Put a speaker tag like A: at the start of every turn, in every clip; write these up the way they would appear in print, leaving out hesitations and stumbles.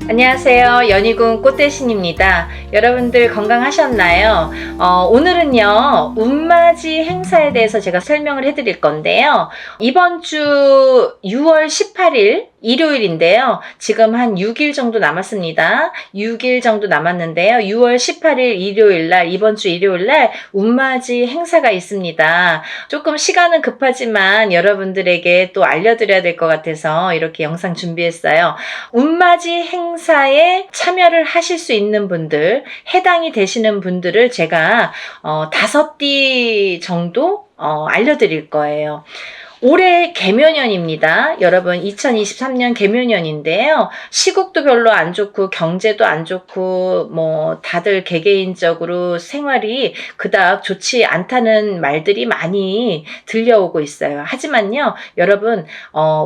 A: 안녕하세요. 연희군 꽃대신입니다. 여러분들 건강하셨나요? 오늘은요, 운맞이 행사에 대해서 제가 설명을 해드릴 건데요. 이번 주 6월 18일 일요일인데요. 지금 한 6일 정도 남았습니다. 6일 정도 남았는데요. 6월 18일 일요일날, 이번 주 일요일날 운맞이 행사가 있습니다. 조금 시간은 급하지만 여러분들에게 또 알려드려야 될 것 같아서 이렇게 영상 준비했어요. 운맞이 행사에 참여를 하실 수 있는 분들, 해당이 되시는 분들을 제가 5띠 정도 알려드릴 거예요. 올해 개묘년입니다. 여러분 2023년 개묘년인데요. 시국도 별로 안 좋고 경제도 안 좋고 뭐 다들 개개인적으로 생활이 그닥 좋지 않다는 말들이 많이 들려오고 있어요. 하지만요. 여러분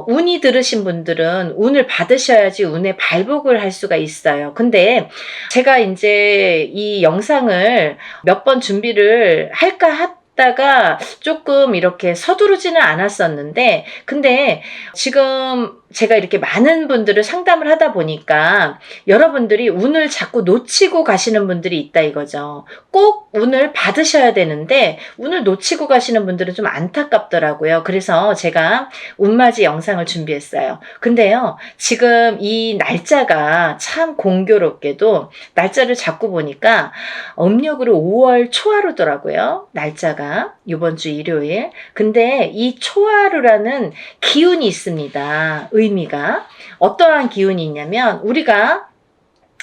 A: 운이 들으신 분들은 운을 받으셔야지 운의 발복을 할 수가 있어요. 근데 제가 이제 이 영상을 몇 번 준비를 할까 다가 조금 이렇게 서두르지는 않았었는데, 근데 지금 제가 이렇게 많은 분들을 상담을 하다 보니까 여러분들이 운을 자꾸 놓치고 가시는 분들이 있다 이거죠. 꼭 운을 받으셔야 되는데 운을 놓치고 가시는 분들은 좀 안타깝더라고요. 그래서 제가 운맞이 영상을 준비했어요. 근데요, 지금 이 날짜가 참 공교롭게도 날짜를 잡고 보니까 음력으로 5월 초하루더라고요. 날짜가 이번 주 일요일. 근데 이 초하루라는 기운이 있습니다. 의미가 어떠한 기운이 있냐면 우리가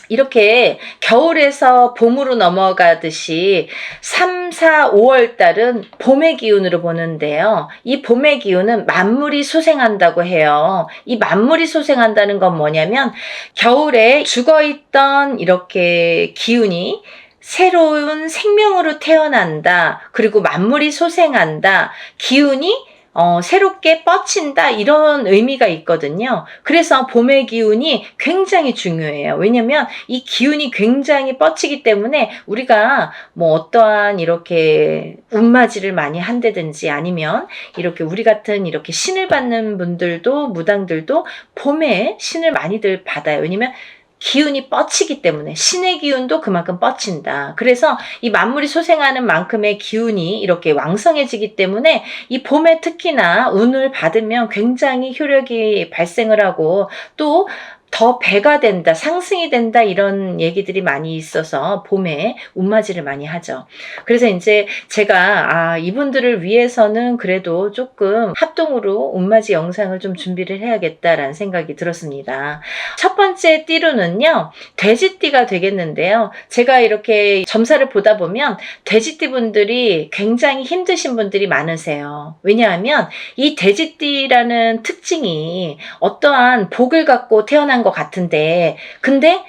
A: 이렇게 겨울에서 봄으로 넘어가듯이 3, 4, 5월 달은 봄의 기운으로 보는데요. 이 봄의 기운은 만물이 소생한다고 해요. 이 만물이 소생한다는 건 뭐냐면 겨울에 죽어있던 이렇게 기운이 새로운 생명으로 태어난다. 그리고 만물이 소생한다. 기운이 새롭게 뻗친다 이런 의미가 있거든요. 그래서 봄의 기운이 굉장히 중요해요. 왜냐면 이 기운이 굉장히 뻗치기 때문에 우리가 뭐 어떠한 이렇게 운맞이를 많이 한다든지 아니면 이렇게 우리 같은 이렇게 신을 받는 분들도 무당들도 봄에 신을 많이들 받아요. 왜냐면 기운이 뻗치기 때문에 신의 기운도 그만큼 뻗친다. 그래서 이 만물이 소생하는 만큼의 기운이 이렇게 왕성해지기 때문에 이 봄에 특히나 운을 받으면 굉장히 효력이 발생을 하고 또 더 배가 된다, 상승이 된다 이런 얘기들이 많이 있어서 봄에 운맞이를 많이 하죠. 그래서 이제 제가 이분들을 위해서는 그래도 조금 합동으로 운맞이 영상을 좀 준비를 해야겠다라는 생각이 들었습니다. 첫 번째 띠로는요, 돼지띠가 되겠는데요. 제가 이렇게 점사를 보다 보면 돼지띠 분들이 굉장히 힘드신 분들이 많으세요. 왜냐하면 이 돼지띠라는 특징이 어떠한 복을 갖고 태어난 것 같은데, 근데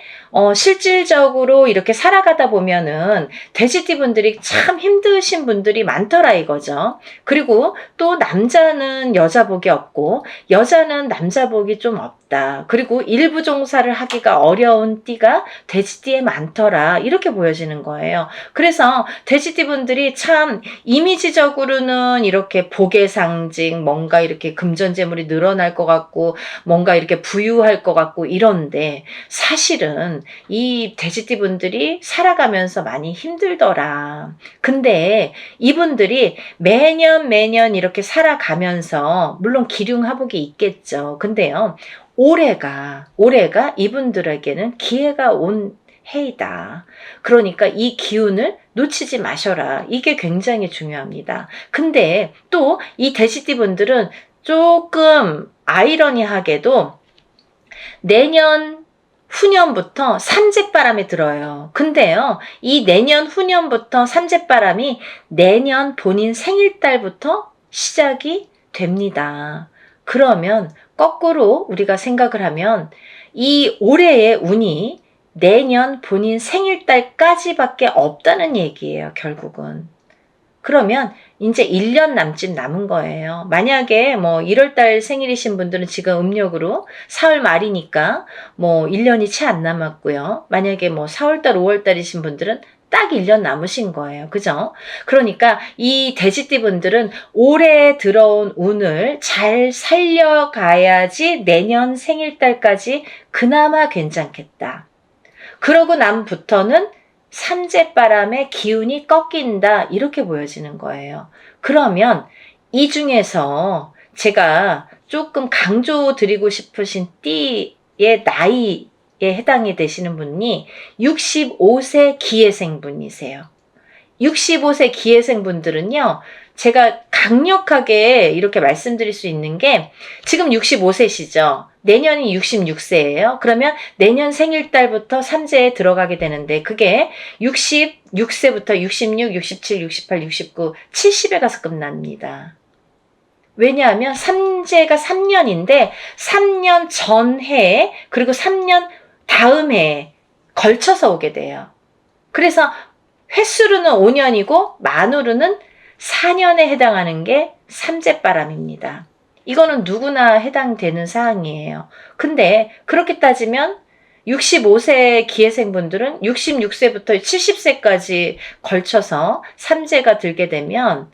A: 실질적으로 이렇게 살아가다 보면은 돼지띠 분들이 참 힘드신 분들이 많더라 이거죠. 그리고 또 남자는 여자 복이 없고 여자는 남자 복이 좀 없다. 그리고 일부 종사를 하기가 어려운 띠가 돼지띠에 많더라. 이렇게 보여지는 거예요. 그래서 돼지띠 분들이 참 이미지적으로는 이렇게 복의 상징, 뭔가 이렇게 금전재물이 늘어날 것 같고 뭔가 이렇게 부유할 것 같고 이런데 사실은 이 돼지띠 분들이 살아가면서 많이 힘들더라. 근데 이분들이 매년 이렇게 살아가면서 물론 기륭하복이 있겠죠. 근데요, 올해가 이분들에게는 기회가 온 해이다. 그러니까 이 기운을 놓치지 마셔라. 이게 굉장히 중요합니다. 근데 또 이 돼지띠 분들은 조금 아이러니하게도 내년 후년부터 삼재바람이 들어요. 근데요, 이 내년 후년부터 삼재바람이 내년 본인 생일달부터 시작이 됩니다. 그러면 거꾸로 우리가 생각을 하면 이 올해의 운이 내년 본인 생일달까지밖에 없다는 얘기예요, 결국은. 그러면 이제 1년 남짓 남은 거예요. 만약에 뭐 1월달 생일이신 분들은 지금 음력으로 4월 말이니까 뭐 1년이 채 안 남았고요. 만약에 뭐 4월달, 5월달이신 분들은 딱 1년 남으신 거예요. 그죠? 그러니까 이 돼지띠 분들은 올해 들어온 운을 잘 살려가야지 내년 생일달까지 그나마 괜찮겠다. 그러고 남부터는 삼재바람의 기운이 꺾인다. 이렇게 보여지는 거예요. 그러면 이 중에서 제가 조금 강조드리고 싶으신 띠의 나이에 해당이 되시는 분이 65세 기해생 분이세요. 65세 기해생 분들은요, 제가 강력하게 이렇게 말씀드릴 수 있는 게 지금 65세시죠. 내년이 66세예요. 그러면 내년 생일달부터 삼재에 들어가게 되는데 그게 66세부터 66, 67, 68, 69, 70에 가서 끝납니다. 왜냐하면 삼재가 3년인데 3년 전해 그리고 3년 다음 해에 걸쳐서 오게 돼요. 그래서 횟수로는 5년이고 만으로는 4년에 해당하는 게 삼재바람입니다. 이거는 누구나 해당되는 사항이에요. 근데 그렇게 따지면 65세 기해생분들은 66세부터 70세까지 걸쳐서 삼재가 들게 되면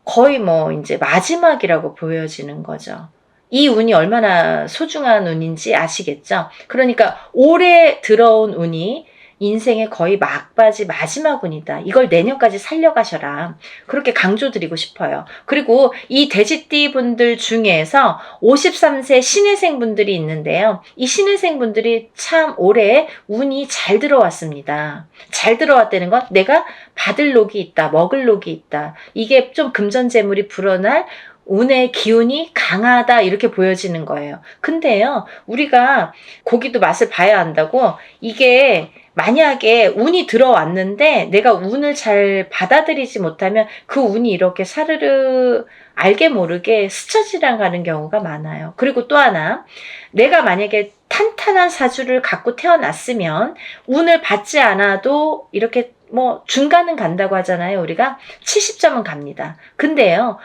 A: 거의 뭐 이제 마지막이라고 보여지는 거죠. 이 운이 얼마나 소중한 운인지 아시겠죠? 그러니까 올해 들어온 운이 인생의 거의 막바지 마지막 운이다. 이걸 내년까지 살려가셔라. 그렇게 강조드리고 싶어요. 그리고 이 돼지띠 분들 중에서 53세 신해생 분들이 있는데요. 이 신해생 분들이 참 올해 운이 잘 들어왔습니다. 잘 들어왔다는 건 내가 받을 녹이 있다, 먹을 녹이 있다. 이게 좀 금전재물이 불어날 운의 기운이 강하다 이렇게 보여지는 거예요. 근데요, 우리가 고기도 맛을 봐야 한다고 이게 만약에 운이 들어왔는데 내가 운을 잘 받아들이지 못하면 그 운이 이렇게 사르르 알게 모르게 스쳐 지나가는 경우가 많아요. 그리고 또 하나, 내가 만약에 탄탄한 사주를 갖고 태어났으면 운을 받지 않아도 이렇게 뭐 중간은 간다고 하잖아요. 우리가 70점은 갑니다. 근데요,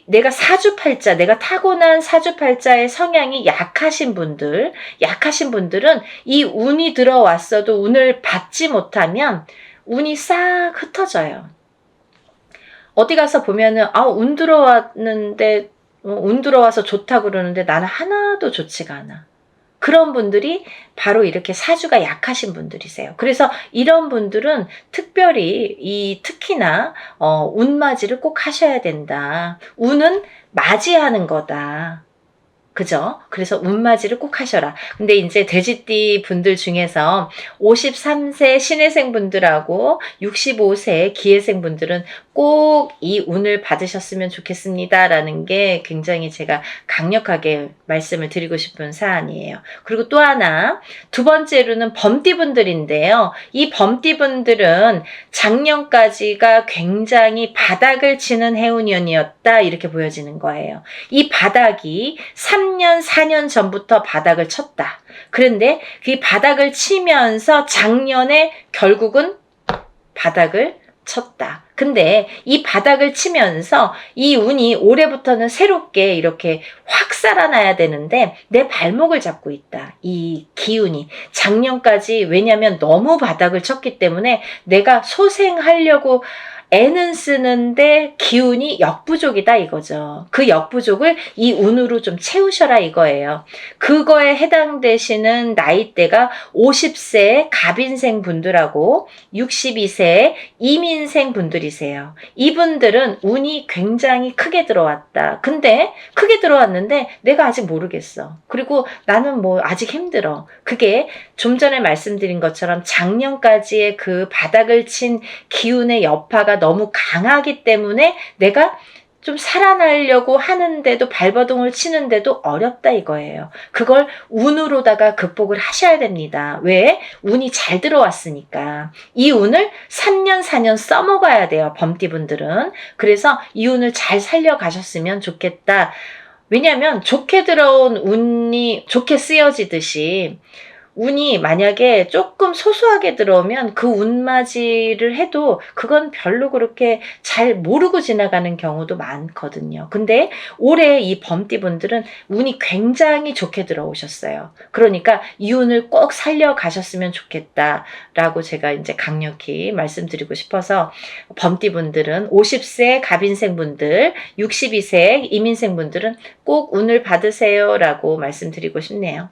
A: 내가 사주팔자, 내가 타고난 사주팔자의 성향이 약하신 분들은 이 운이 들어왔어도 운을 받지 못하면 운이 싹 흩어져요. 어디 가서 보면은, 운 들어왔는데, 운 들어와서 좋다 그러는데 나는 하나도 좋지가 않아. 그런 분들이 바로 이렇게 사주가 약하신 분들이세요. 그래서 이런 분들은 특별히 특히나 운맞이를 꼭 하셔야 된다. 운은 맞이하는 거다. 그죠? 그래서 운맞이를 꼭 하셔라. 근데 이제 돼지띠 분들 중에서 53세 신해생 분들하고 65세 기해생 분들은 꼭 이 운을 받으셨으면 좋겠습니다. 라는 게 굉장히 제가 강력하게 말씀을 드리고 싶은 사안이에요. 그리고 또 하나, 두 번째로는 범띠 분들인데요. 이 범띠 분들은 작년까지가 굉장히 바닥을 치는 해운년이었다. 이렇게 보여지는 거예요. 이 바닥이 3년, 4년 전부터 바닥을 쳤다. 그런데 그 바닥을 치면서 작년에 결국은 바닥을 쳤다. 근데 이 바닥을 치면서 이 운이 올해부터는 새롭게 이렇게 확 살아나야 되는데 내 발목을 잡고 있다. 이 기운이. 작년까지 왜냐면 너무 바닥을 쳤기 때문에 내가 소생하려고 애는 쓰는데 기운이 역부족이다 이거죠. 그 역부족을 이 운으로 좀 채우셔라 이거예요. 그거에 해당되시는 나이대가 50세 갑인생 분들하고 62세 이민생 분들이세요. 이분들은 운이 굉장히 크게 들어왔다. 근데 크게 들어왔는데 내가 아직 모르겠어. 그리고 나는 뭐 아직 힘들어. 그게 좀 전에 말씀드린 것처럼 작년까지의 그 바닥을 친 기운의 여파가 너무 강하기 때문에 내가 좀 살아나려고 하는데도 발버둥을 치는데도 어렵다 이거예요. 그걸 운으로다가 극복을 하셔야 됩니다. 왜? 운이 잘 들어왔으니까. 이 운을 3년 4년 써먹어야 돼요. 범띠분들은. 그래서 이 운을 잘 살려가셨으면 좋겠다. 왜냐하면 좋게 들어온 운이 좋게 쓰여지듯이 운이 만약에 조금 소소하게 들어오면 그 운맞이를 해도 그건 별로 그렇게 잘 모르고 지나가는 경우도 많거든요. 근데 올해 이 범띠분들은 운이 굉장히 좋게 들어오셨어요. 그러니까 이 운을 꼭 살려가셨으면 좋겠다라고 제가 이제 강력히 말씀드리고 싶어서 범띠분들은 50세 갑인생분들, 62세 이민생분들은 꼭 운을 받으세요라고 말씀드리고 싶네요.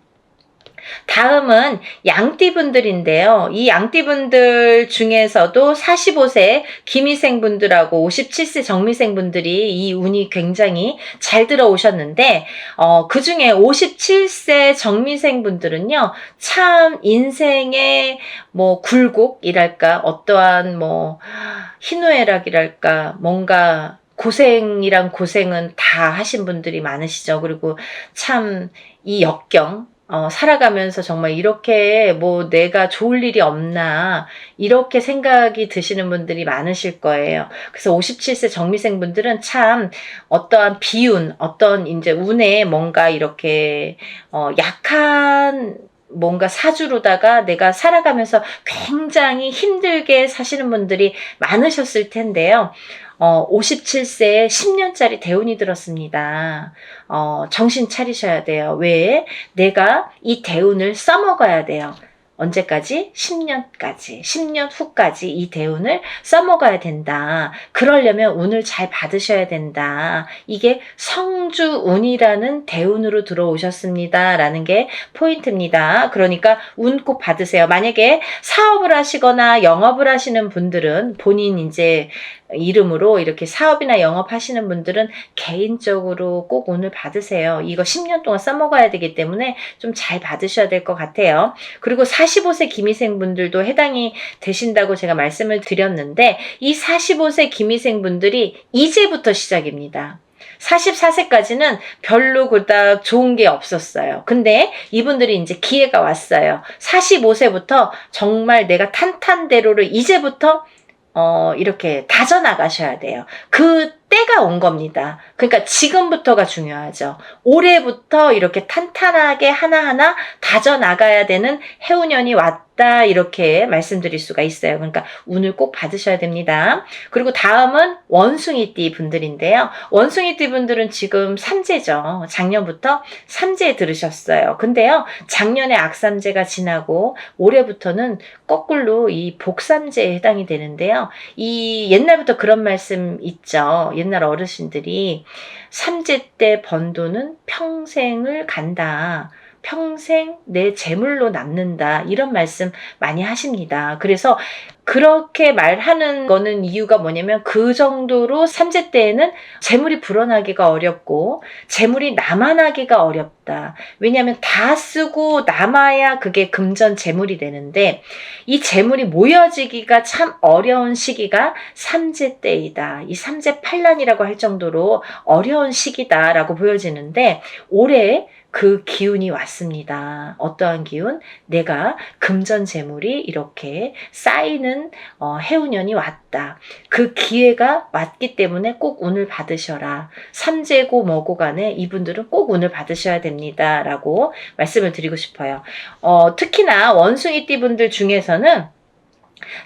A: 다음은 양띠분들인데요. 이 양띠분들 중에서도 45세 기미생분들하고 57세 정미생분들이 이 운이 굉장히 잘 들어오셨는데 그 중에 57세 정미생분들은요. 참 인생의 뭐 굴곡이랄까 어떠한 뭐 희노애락이랄까 뭔가 고생이란 고생은 다 하신 분들이 많으시죠. 그리고 참 이 역경 살아가면서 정말 이렇게 뭐 내가 좋을 일이 없나 이렇게 생각이 드시는 분들이 많으실 거예요. 그래서 57세 정미생 분들은 참 어떠한 비운, 어떤 이제 운에 뭔가 이렇게 약한 뭔가 사주로다가 내가 살아가면서 굉장히 힘들게 사시는 분들이 많으셨을 텐데요. 57세에 10년짜리 대운이 들었습니다. 정신 차리셔야 돼요. 왜? 내가 이 대운을 써먹어야 돼요. 언제까지? 10년까지. 10년 후까지 이 대운을 써먹어야 된다. 그러려면 운을 잘 받으셔야 된다. 이게 성주운이라는 대운으로 들어오셨습니다. 라는 게 포인트입니다. 그러니까 운 꼭 받으세요. 만약에 사업을 하시거나 영업을 하시는 분들은 본인 이제 이름으로 이렇게 사업이나 영업하시는 분들은 개인적으로 꼭 운을 받으세요. 이거 10년 동안 써먹어야 되기 때문에 좀 잘 받으셔야 될 것 같아요. 그리고 45세 기미생분들도 해당이 되신다고 제가 말씀을 드렸는데 이 45세 기미생분들이 이제부터 시작입니다. 44세까지는 별로 그닥 좋은 게 없었어요. 근데 이분들이 이제 기회가 왔어요. 45세부터 정말 내가 탄탄대로를 이제부터 이렇게 다져나가셔야 돼요. 그 때가 온 겁니다. 그러니까 지금부터가 중요하죠. 올해부터 이렇게 탄탄하게 하나하나 다져나가야 되는 해운년이 왔다 이렇게 말씀드릴 수가 있어요. 그러니까 운을 꼭 받으셔야 됩니다. 그리고 다음은 원숭이띠 분들인데요. 원숭이띠 분들은 지금 삼재죠. 작년부터 삼재에 들으셨어요. 근데요. 작년에 악삼재가 지나고 올해부터는 거꾸로 이 복삼재에 해당이 되는데요. 이 옛날부터 그런 말씀 있죠. 옛날 어르신들이 삼재 때 번 돈은 평생을 간다. 평생 내 재물로 남는다. 이런 말씀 많이 하십니다. 그래서 그렇게 말하는 거는 이유가 뭐냐면 그 정도로 삼재 때에는 재물이 불어나기가 어렵고 재물이 남아나기가 어렵다. 왜냐하면 다 쓰고 남아야 그게 금전 재물이 되는데 이 재물이 모여지기가 참 어려운 시기가 삼재 때이다. 이 삼재 팔란이라고 할 정도로 어려운 시기다라고 보여지는데 올해 그 기운이 왔습니다. 어떠한 기운? 내가 금전 재물이 이렇게 쌓이는 해운년이 왔다. 그 기회가 왔기 때문에 꼭 운을 받으셔라. 삼재고 뭐고 간에 이분들은 꼭 운을 받으셔야 됩니다. 라고 말씀을 드리고 싶어요. 특히나 원숭이띠 분들 중에서는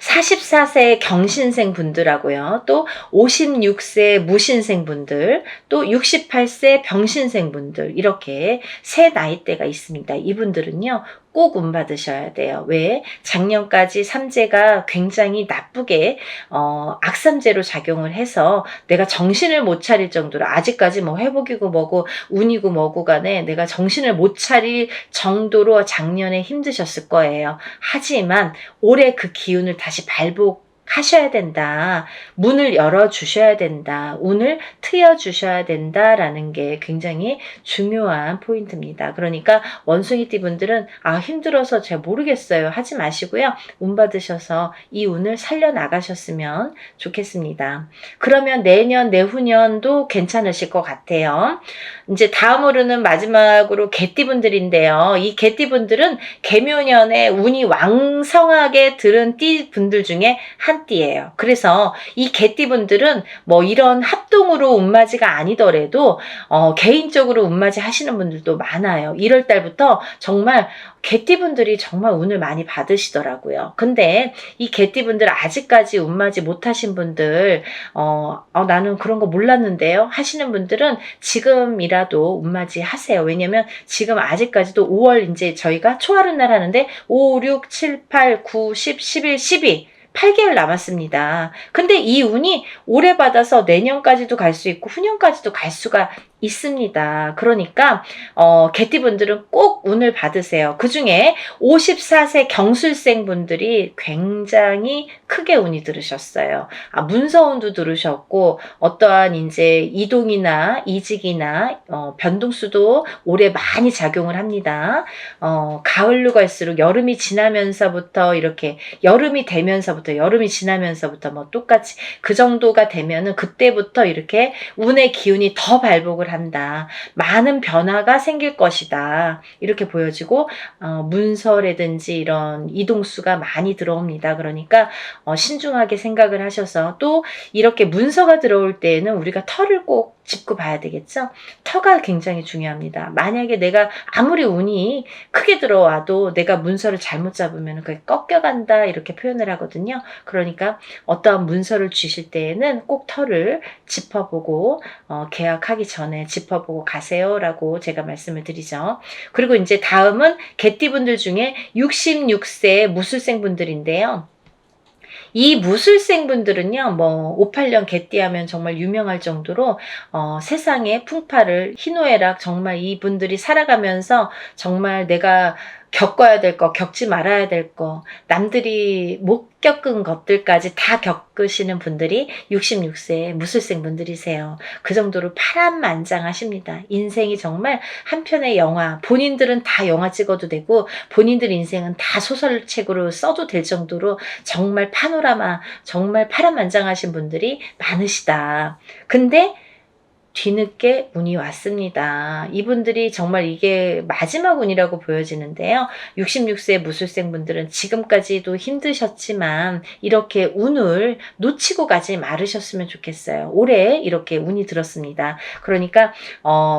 A: 44세 경신생 분들하고요. 또 56세 무신생 분들, 또 68세 병신생 분들 이렇게 세 나이대가 있습니다. 이분들은요. 꼭 운 받으셔야 돼요. 왜? 작년까지 삼재가 굉장히 나쁘게 악삼재로 작용을 해서 내가 정신을 못 차릴 정도로 아직까지 뭐 회복이고 뭐고 운이고 뭐고 간에 내가 정신을 못 차릴 정도로 작년에 힘드셨을 거예요. 하지만 올해 그 기운을 다시 발복하셔야 된다. 문을 열어주셔야 된다. 운을 트여주셔야 된다라는 게 굉장히 중요한 포인트입니다. 그러니까 원숭이띠 분들은 힘들어서 잘 모르겠어요. 하지 마시고요. 운 받으셔서 이 운을 살려나가셨으면 좋겠습니다. 그러면 내년, 내후년도 괜찮으실 것 같아요. 이제 다음으로는 마지막으로 개띠 분들인데요. 이 개띠 분들은 개묘년에 운이 왕성하게 들은 띠 분들 중에 한 개띠예요. 그래서 이 개띠분들은 뭐 이런 합동으로 운맞이가 아니더라도 개인적으로 운맞이 하시는 분들도 많아요. 1월 달부터 정말 개띠분들이 정말 운을 많이 받으시더라고요. 근데 이 개띠분들 아직까지 운맞이 못하신 분들 나는 그런 거 몰랐는데요 하시는 분들은 지금이라도 운맞이 하세요. 왜냐면 지금 아직까지도 5월 이제 저희가 초하루 날 하는데 5, 6, 7, 8, 9, 10, 11, 12 8개월 남았습니다. 근데 이 운이 올해 받아서 내년까지도 갈 수 있고 후년까지도 갈 수가 있습니다. 그러니까 개띠분들은 꼭 운을 받으세요. 그중에 54세 경술생 분들이 굉장히 크게 운이 들으셨어요. 문서운도 들으셨고 어떠한 이제 이동이나 이직이나 변동수도 올해 많이 작용을 합니다. 가을로 갈수록 여름이 지나면서부터 이렇게 여름이 되면서부터 여름이 지나면서부터 뭐 똑같이 그 정도가 되면은 그때부터 이렇게 운의 기운이 더 발복을 한다. 많은 변화가 생길 것이다. 이렇게 보여지고 문서라든지 이런 이동수가 많이 들어옵니다. 그러니까 신중하게 생각을 하셔서 또 이렇게 문서가 들어올 때에는 우리가 터를 꼭 짚고 봐야 되겠죠. 터가 굉장히 중요합니다. 만약에 내가 아무리 운이 크게 들어와도 내가 문서를 잘못 잡으면 그게 꺾여간다 이렇게 표현을 하거든요. 그러니까 어떠한 문서를 주실 때에는 꼭 터를 짚어보고 계약하기 전에 짚어보고 가세요라고 제가 말씀을 드리죠. 그리고 이제 다음은 개띠분들 중에 66세 무술생 분들인데요. 이 무술생 분들은요, 뭐 58년 개띠하면 정말 유명할 정도로 세상의 풍파를 희노애락 정말 이분들이 살아가면서 정말 내가 겪어야 될 거, 겪지 말아야 될 거, 남들이 못 겪은 것들까지 다 겪으시는 분들이 66세 무술생 분들이세요. 그 정도로 파란만장하십니다. 인생이 정말 한 편의 영화, 본인들은 다 영화 찍어도 되고 본인들 인생은 다 소설책으로 써도 될 정도로 정말 파노라마, 정말 파란만장하신 분들이 많으시다. 근데 뒤늦게 운이 왔습니다. 이분들이 정말 이게 마지막 운이라고 보여지는데요. 66세 무술생 분들은 지금까지도 힘드셨지만 이렇게 운을 놓치고 가지 말으셨으면 좋겠어요. 올해 이렇게 운이 들었습니다. 그러니까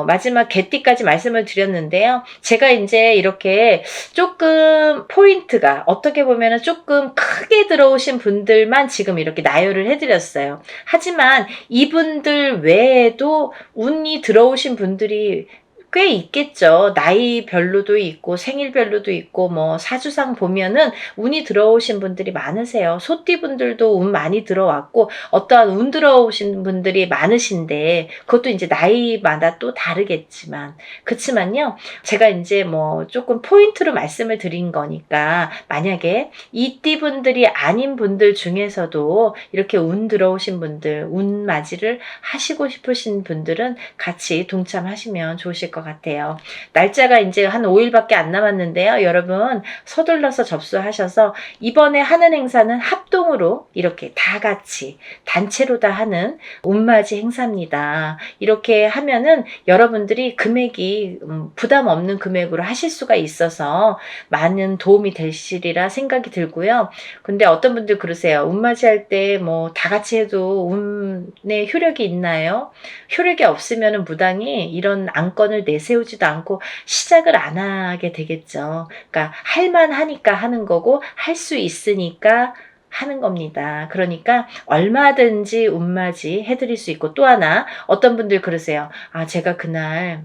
A: 마지막 개띠까지 말씀을 드렸는데요. 제가 이제 이렇게 조금 포인트가 어떻게 보면 조금 크게 들어오신 분들만 지금 이렇게 나열을 해드렸어요. 하지만 이분들 외에도 운이 들어오신 분들이 꽤 있겠죠. 나이별로도 있고 생일별로도 있고 뭐 사주상 보면은 운이 들어오신 분들이 많으세요. 소띠분들도 운 많이 들어왔고 어떠한 운 들어오신 분들이 많으신데 그것도 이제 나이마다 또 다르겠지만 그렇지만요. 제가 이제 뭐 조금 포인트로 말씀을 드린 거니까 만약에 이 띠분들이 아닌 분들 중에서도 이렇게 운 들어오신 분들 운 맞이를 하시고 싶으신 분들은 같이 동참하시면 좋으실 것 같아요. 날짜가 이제 한 5일밖에 안 남았는데요. 여러분 서둘러서 접수하셔서 이번에 하는 행사는 합동으로 이렇게 다 같이 단체로 다 하는 운맞이 행사입니다. 이렇게 하면은 여러분들이 금액이 부담 없는 금액으로 하실 수가 있어서 많은 도움이 되시리라 생각이 들고요. 근데 어떤 분들 그러세요. 운맞이 할 때 뭐 다 같이 해도 운에 효력이 있나요? 효력이 없으면 무당이 이런 안건을 내세우지도 않고 시작을 안 하게 되겠죠. 그러니까 할만하니까 하는 거고 할 수 있으니까 하는 겁니다. 그러니까 얼마든지 운맞이 해드릴 수 있고 또 하나 어떤 분들 그러세요. 제가 그날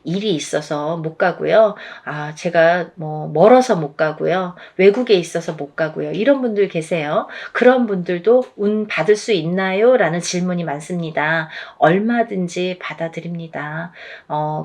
A: 일이 있어서 못 가고요. 제가 뭐 멀어서 못 가고요. 외국에 있어서 못 가고요. 이런 분들 계세요. 그런 분들도 운 받을 수 있나요? 라는 질문이 많습니다. 얼마든지 받아드립니다.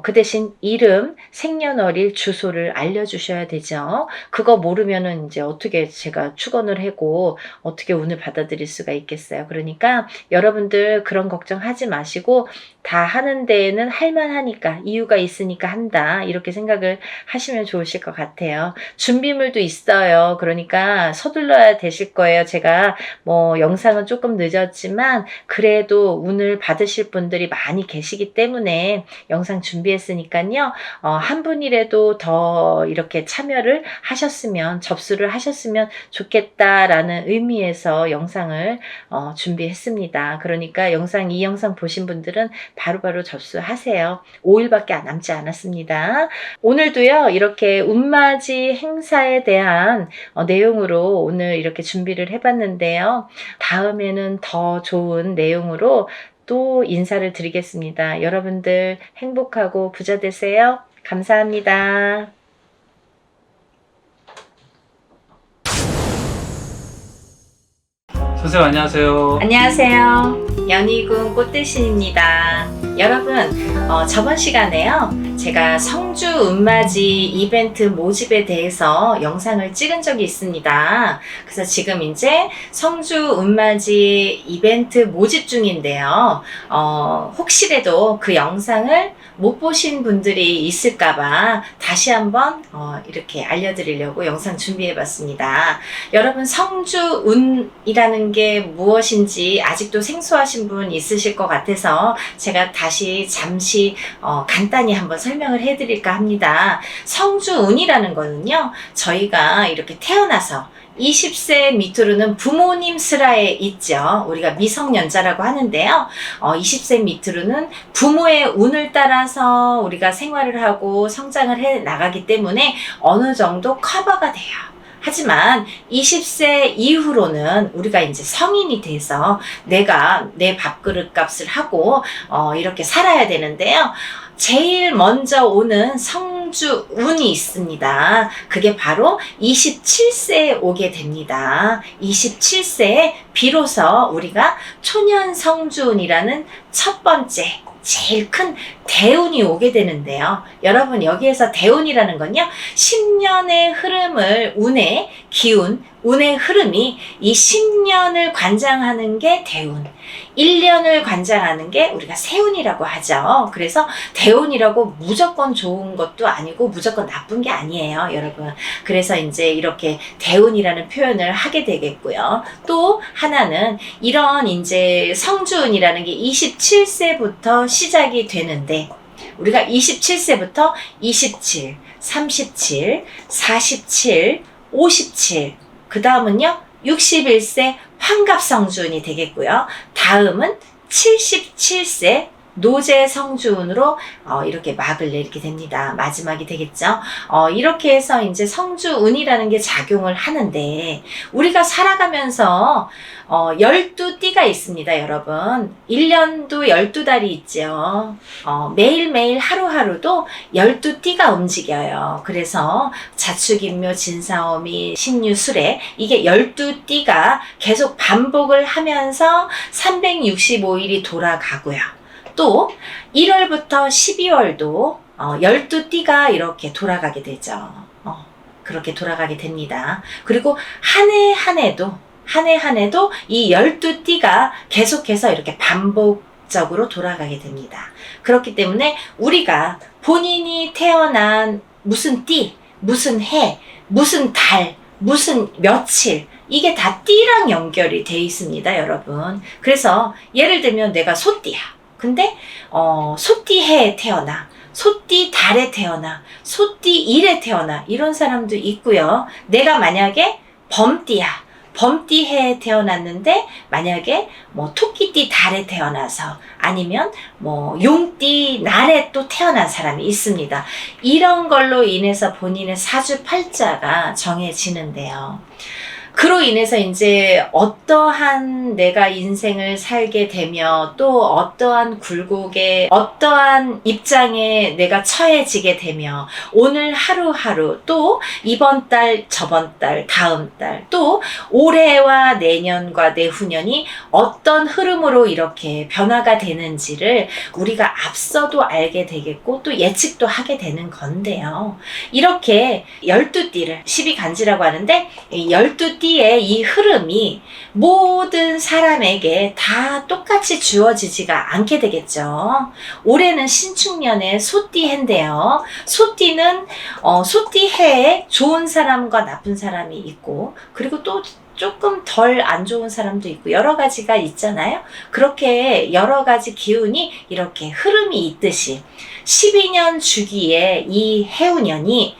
A: 그 대신 이름, 생년월일, 주소를 알려주셔야 되죠. 그거 모르면은 이제 어떻게 제가 축원을 하고 어떻게 운을 받아들일 수가 있겠어요. 그러니까 여러분들 그런 걱정하지 마시고 다 하는 데에는 할만하니까 이유가 있으니까 한다. 이렇게 생각을 하시면 좋으실 것 같아요. 준비물도 있어요. 그러니까 서둘러야 되실 거예요. 제가 뭐 영상은 조금 늦었지만 그래도 운을 받으실 분들이 많이 계시기 때문에 영상 준비했으니까요. 한 분이라도 더 이렇게 참여를 하셨으면, 접수를 하셨으면 좋겠다라는 의미에서 영상을 준비했습니다. 그러니까 이 영상 보신 분들은 바로바로 접수하세요. 5일밖에 남지 않았습니다. 오늘도요, 이렇게 운맞이 행사에 대한 내용으로 오늘 이렇게 준비를 해봤는데요. 다음에는 더 좋은 내용으로 또 인사를 드리겠습니다. 여러분들 행복하고 부자 되세요. 감사합니다.
B: 선생님 안녕하세요.
A: 안녕하세요. 연희군 꽃대신입니다. 여러분, 저번 시간에요. 제가 성주 운맞이 이벤트 모집에 대해서 영상을 찍은 적이 있습니다. 그래서 지금 이제 성주 운맞이 이벤트 모집 중인데요. 혹시라도 그 영상을 못 보신 분들이 있을까봐 다시 한번 이렇게 알려드리려고 영상 준비해봤습니다. 여러분, 성주운이라는 게 무엇인지 아직도 생소하신 분 있으실 것 같아서 제가 다시 잠시 간단히 한번 설명을 해드릴까 합니다. 성주운이라는 거는요, 저희가 이렇게 태어나서 20세 밑으로는 부모님 슬하에 있죠. 우리가 미성년자라고 하는데요. 20세 밑으로는 부모의 운을 따라서 우리가 생활을 하고 성장을 해 나가기 때문에 어느 정도 커버가 돼요. 하지만 20세 이후로는 우리가 이제 성인이 돼서 내가 내 밥그릇 값을 하고 이렇게 살아야 되는데요. 제일 먼저 오는 성주운이 있습니다. 그게 바로 27세에 오게 됩니다. 27세에 비로소 우리가 초년성주운이라는 첫 번째 제일 큰 대운이 오게 되는데요. 여러분, 여기에서 대운이라는 건요, 10년의 흐름을, 운의 기운, 운의 흐름이 이 10년을 관장하는 게 대운, 1년을 관장하는 게 우리가 세운이라고 하죠. 그래서 대운이라고 무조건 좋은 것도 아니고 무조건 나쁜 게 아니에요, 여러분. 그래서 이제 이렇게 대운이라는 표현을 하게 되겠고요. 또 하나는 이런 이제 성주운이라는 게 27세부터 시작이 되는데, 우리가 27세부터 27, 37, 47, 57, 그 다음은요 61세 환갑성주운이 되겠고요. 다음은 77세 노제성주운으로 이렇게 막을 내리게 됩니다. 마지막이 되겠죠. 이렇게 해서 이제 성주운이라는 게 작용을 하는데, 우리가 살아가면서 12띠가 있습니다, 여러분. 1년도 12달이 있죠. 매일매일 하루하루도 12띠가 움직여요. 그래서 자축인묘, 진사오미, 신유술에 이게 12띠가 계속 반복을 하면서 365일이 돌아가고요. 또 1월부터 12월도 12띠가 이렇게 돌아가게 되죠. 그렇게 돌아가게 됩니다. 그리고 한 해 한 해도 이 12띠가 계속해서 이렇게 반복적으로 돌아가게 됩니다. 그렇기 때문에 우리가 본인이 태어난 무슨 띠, 무슨 해, 무슨 달, 무슨 며칠, 이게 다 띠랑 연결이 돼 있습니다, 여러분. 그래서 예를 들면 내가 소띠야. 근데 소띠해에 태어나, 소띠 달에 태어나, 소띠 일에 태어나, 이런 사람도 있고요. 내가 만약에 범띠야, 범띠해에 태어났는데 만약에 뭐 토끼띠 달에 태어나서, 아니면 뭐 용띠 날에 또 태어난 사람이 있습니다. 이런 걸로 인해서 본인의 사주팔자가 정해지는데요. 그로 인해서 이제 어떠한 내가 인생을 살게 되며, 또 어떠한 굴곡에, 어떠한 입장에 내가 처해지게 되며, 오늘 하루하루, 또 이번 달, 저번 달, 다음 달, 또 올해와 내년과 내후년이 어떤 흐름으로 이렇게 변화가 되는지를 우리가 앞서도 알게 되겠고, 또 예측도 하게 되는 건데요. 이렇게 12띠를 12간지라고 하는데, 12띠 띠의 이 흐름이 모든 사람에게 다 똑같이 주어지지가 않게 되겠죠. 올해는 신축년의 소띠 해인데요. 소띠는 소띠 해에 좋은 사람과 나쁜 사람이 있고, 그리고 또 조금 덜 안 좋은 사람도 있고 여러 가지가 있잖아요. 그렇게 여러 가지 기운이 이렇게 흐름이 있듯이 12년 주기에 이 해운년이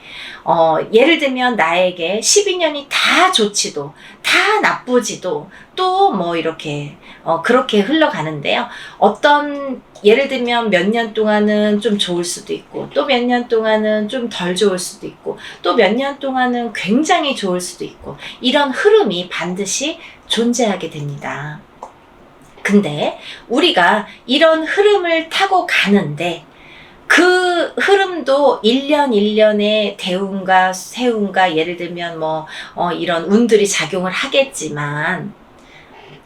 A: 예를 들면 나에게 12년이 다 좋지도 다 나쁘지도 또 뭐 이렇게 그렇게 흘러가는데요. 어떤 예를 들면 몇 년 동안은 좀 좋을 수도 있고 또 몇 년 동안은 좀 덜 좋을 수도 있고 또 몇 년 동안은 굉장히 좋을 수도 있고 이런 흐름이 반드시 존재하게 됩니다. 근데 우리가 이런 흐름을 타고 가는데 그 흐름도 1년 1년의 대운과 세운과 예를 들면 이런 운들이 작용을 하겠지만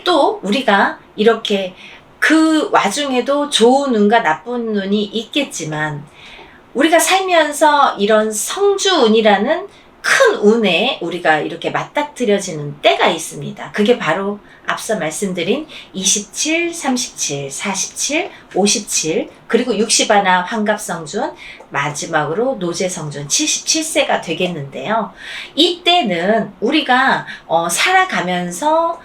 A: 또 우리가 이렇게 그 와중에도 좋은 운과 나쁜 운이 있겠지만 우리가 살면서 이런 성주운이라는 큰 운에 우리가 이렇게 맞닥뜨려지는 때가 있습니다. 그게 바로 앞서 말씀드린 27, 37, 47, 57 그리고 60하나 환갑성준 마지막으로 노제성준 77세가 되겠는데요. 이때는 우리가 살아가면서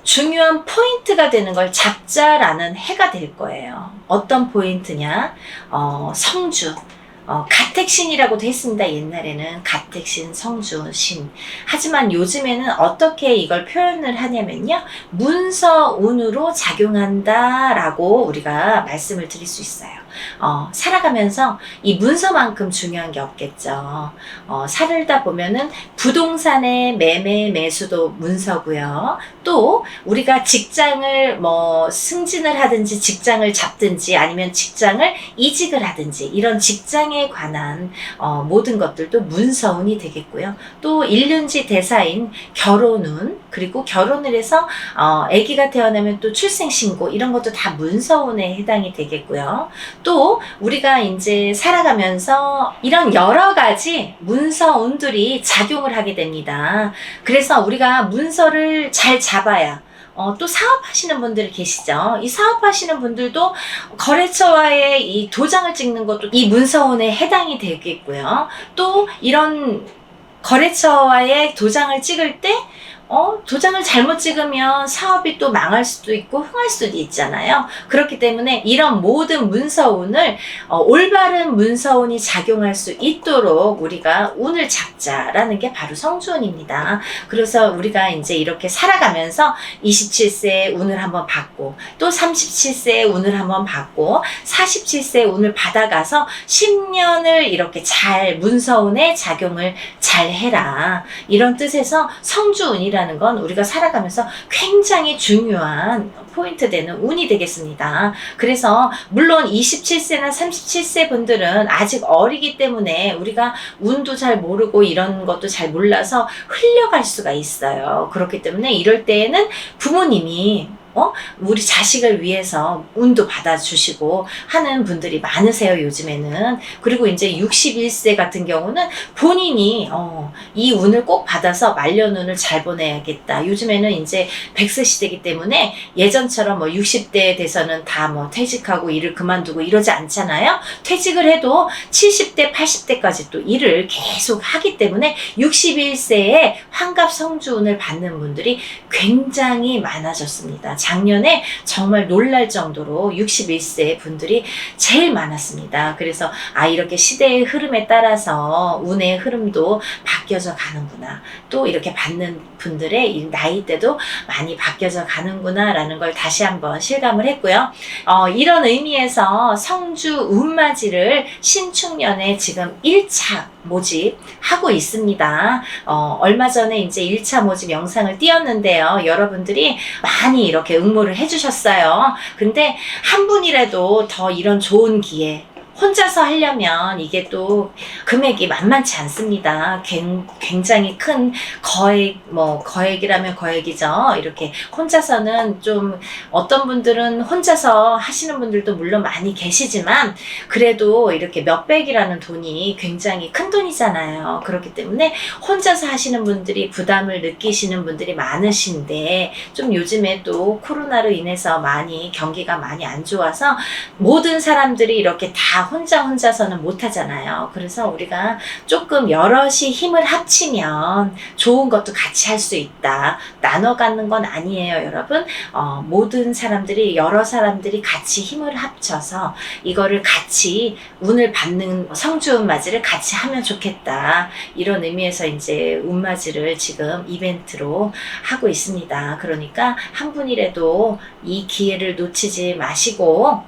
A: 중요한 포인트가 되는 걸 잡자라는 해가 될 거예요. 어떤 포인트냐? 성주. 가택신이라고도 했습니다. 옛날에는 가택신, 성주신. 하지만 요즘에는 어떻게 이걸 표현을 하냐면요. 문서운으로 작용한다라고 우리가 말씀을 드릴 수 있어요. 살아가면서 이 문서만큼 중요한 게 없겠죠. 살다 보면은 부동산의 매매 매수도 문서고요. 또 우리가 직장을 승진을 하든지 직장을 잡든지 아니면 직장을 이직을 하든지 이런 직장에 관한 모든 것들도 문서운이 되겠고요. 또 일륜지 대사인 결혼운 그리고 결혼을 해서 아기가 태어나면 또 출생신고 이런 것도 다 문서운에 해당이 되겠고요. 또 우리가 이제 살아가면서 이런 여러 가지 문서운들이 작용을 하게 됩니다. 그래서 우리가 문서를 잘 잡아야 또 사업하시는 분들이 계시죠. 이 사업하시는 분들도 거래처와의 이 도장을 찍는 것도 이 문서운에 해당이 되겠고요. 또 이런 거래처와의 도장을 찍을 때 도장을 잘못 찍으면 사업이 또 망할 수도 있고 흥할 수도 있잖아요. 그렇기 때문에 이런 모든 문서운을 올바른 문서운이 작용할 수 있도록 우리가 운을 잡자라는 게 바로 성주운입니다. 그래서 우리가 이제 이렇게 살아가면서 27세의 운을 한번 받고 또 37세의 운을 한번 받고 47세의 운을 받아가서 10년을 이렇게 잘 문서운에 작용을 잘 해라. 이런 뜻에서 성주운이라 라는 건 우리가 살아가면서 굉장히 중요한 포인트 되는 운이 되겠습니다. 그래서 물론 27세나 37세 분들은 아직 어리기 때문에 우리가 운도 잘 모르고 이런 것도 잘 몰라서 흘려갈 수가 있어요. 그렇기 때문에 이럴 때에는 부모님이 우리 자식을 위해서 운도 받아주시고 하는 분들이 많으세요, 요즘에는. 그리고 이제 61세 같은 경우는 본인이 이 운을 꼭 받아서 말년운을 잘 보내야겠다. 요즘에는 이제 100세 시대이기 때문에 예전처럼 60대에 돼서는 다 퇴직하고 일을 그만두고 이러지 않잖아요. 퇴직을 해도 70대, 80대까지 또 일을 계속 하기 때문에 61세에 환갑 성주운을 받는 분들이 굉장히 많아졌습니다. 작년에 정말 놀랄 정도로 61세 분들이 제일 많았습니다. 그래서 이렇게 시대의 흐름에 따라서 운의 흐름도 바뀌어져 가는구나. 또 이렇게 받는 분들의 이 나이대도 많이 바뀌어져 가는구나 라는 걸 다시 한번 실감을 했고요. 이런 의미에서 성주 운맞이를 신축년에 지금 1차 모집하고 있습니다. 얼마 전에 이제 1차 모집 영상을 띄웠는데요. 여러분들이 많이 이렇게 응모를 해주셨어요. 근데 한 분이라도 더 이런 좋은 기회 혼자서 하려면 이게 또 금액이 만만치 않습니다. 굉장히 큰 거액이라면 거액이죠. 이렇게 혼자서는 좀 어떤 분들은 혼자서 하시는 분들도 물론 많이 계시지만 그래도 이렇게 몇백이라는 돈이 굉장히 큰 돈이잖아요. 그렇기 때문에 혼자서 하시는 분들이 부담을 느끼시는 분들이 많으신데 좀 요즘에 또 코로나로 인해서 많이 경기가 많이 안 좋아서 모든 사람들이 이렇게 다 혼자서는 못 하잖아요. 그래서 우리가 조금 여럿이 힘을 합치면 좋은 것도 같이 할 수 있다. 나눠 갖는 건 아니에요, 여러분. 모든 사람들이 여러 사람들이 같이 힘을 합쳐서 이거를 같이 운을 받는 성주 운맞이를 같이 하면 좋겠다. 이런 의미에서 이제 운맞이를 지금 이벤트로 하고 있습니다. 그러니까 한 분이라도 이 기회를 놓치지 마시고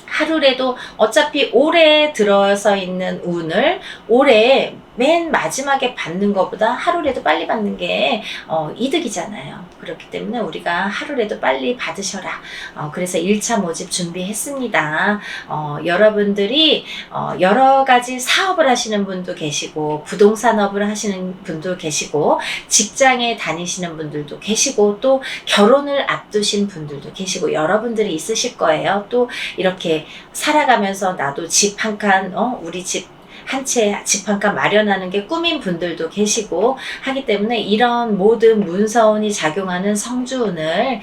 A: 하루라도 어차피 올해 들어서 있는 운을 올해 맨 마지막에 받는 것보다 하루라도 빨리 받는 게 이득이잖아요. 그렇기 때문에 우리가 하루라도 빨리 받으셔라. 그래서 1차 모집 준비했습니다. 여러분들이 여러 가지 사업을 하시는 분도 계시고 부동산업을 하시는 분도 계시고 직장에 다니시는 분들도 계시고 또 결혼을 앞두신 분들도 계시고 여러분들이 있으실 거예요. 또 이렇게 살아가면서 나도 집 한 칸, 우리 집 한 채 집 한 칸 마련하는 게 꿈인 분들도 계시고 하기 때문에 이런 모든 문서운이 작용하는 성주운을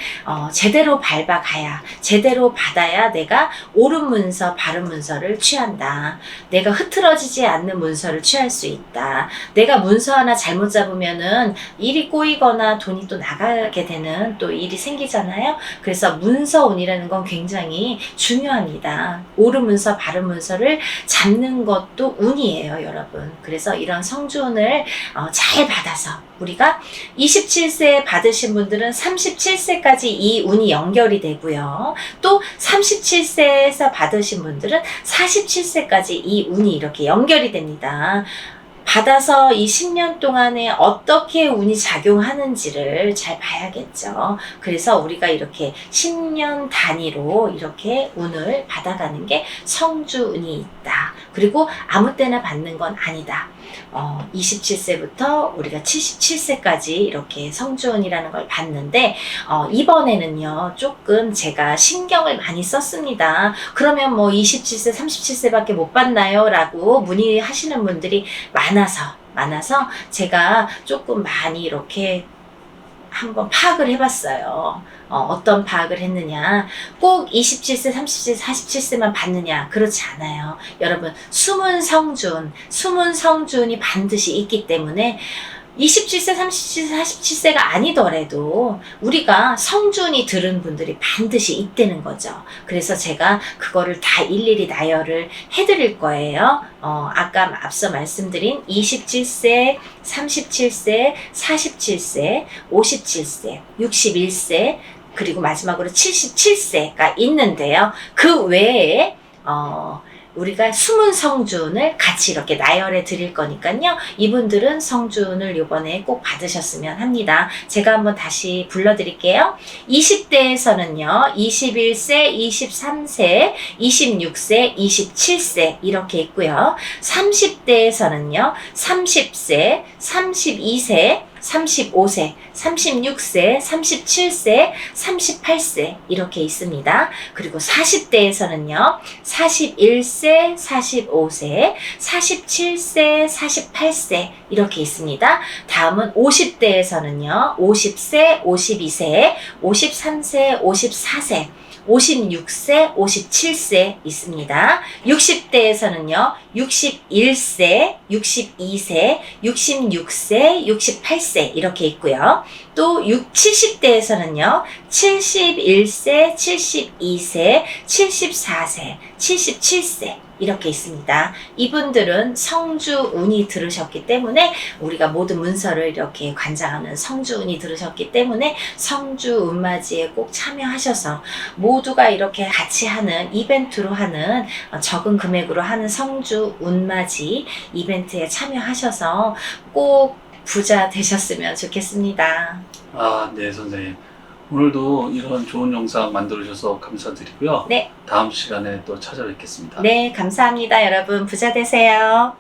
A: 제대로 밟아가야 제대로 받아야 내가 옳은 문서 바른 문서를 취한다. 내가 흐트러지지 않는 문서를 취할 수 있다. 내가 문서 하나 잘못 잡으면은 일이 꼬이거나 돈이 또 나가게 되는 또 일이 생기잖아요. 그래서 문서운이라는 건 굉장히 중요합니다. 옳은 문서 바른 문서를 잡는 것도 운이에요, 여러분. 그래서 이런 성주운을 잘 받아서 우리가 27세 받으신 분들은 37세까지 이 운이 연결이 되고요. 또 37세에서 받으신 분들은 47세까지 이 운이 이렇게 연결이 됩니다. 받아서 이 10년 동안에 어떻게 운이 작용하는지를 잘 봐야겠죠. 그래서 우리가 이렇게 10년 단위로 이렇게 운을 받아가는 게 성주운이 있다. 그리고 아무 때나 받는 건 아니다. 27세부터 우리가 77세까지 이렇게 성주운이라는 걸 봤는데 이번에는요 조금 제가 신경을 많이 썼습니다. 그러면 뭐 27세 37세밖에 못 받나요? 라고 문의하시는 분들이 많아서 제가 조금 많이 이렇게 한번 파악을 해봤어요. 어떤 파악을 했느냐. 꼭 27세, 30세, 47세만 받느냐. 그렇지 않아요. 여러분, 숨은 성주운이 반드시 있기 때문에 27세, 37세, 47세가 아니더라도 우리가 성주운이 들은 분들이 반드시 있다는 거죠. 그래서 제가 그거를 다 일일이 나열을 해드릴 거예요. 아까 앞서 말씀드린 27세, 37세, 47세, 57세, 61세, 그리고 마지막으로 77세가 있는데요. 그 외에 우리가 숨은 성주운을 같이 이렇게 나열해 드릴 거니까요. 이분들은 성주운을 이번에 꼭 받으셨으면 합니다. 제가 한번 다시 불러드릴게요. 20대에서는요. 21세, 23세, 26세, 27세 이렇게 있고요. 30대에서는요. 30세, 32세, 35세, 36세, 37세, 38세 이렇게 있습니다. 그리고 40대에서는요. 41세, 45세, 47세, 48세 이렇게 있습니다. 다음은 50대에서는요. 50세, 52세, 53세, 54세, 56세, 57세 있습니다. 60대에서는요, 61세, 62세, 66세, 68세 이렇게 있고요. 또 70대에서는요, 71세, 72세, 74세, 77세 이렇게 있습니다. 이분들은 성주운이 들으셨기 때문에 우리가 모든 문서를 이렇게 관장하는 성주운이 들으셨기 때문에 성주운맞이에 꼭 참여하셔서 모두가 이렇게 같이 하는 이벤트로 하는 적은 금액으로 하는 성주운맞이 이벤트에 참여하셔서 꼭 부자 되셨으면 좋겠습니다.
B: 네, 선생님. 오늘도 이런 좋은 영상 만들어주셔서 감사드리고요.
A: 네.
B: 다음 시간에 또 찾아뵙겠습니다.
A: 네, 감사합니다. 여러분 부자 되세요.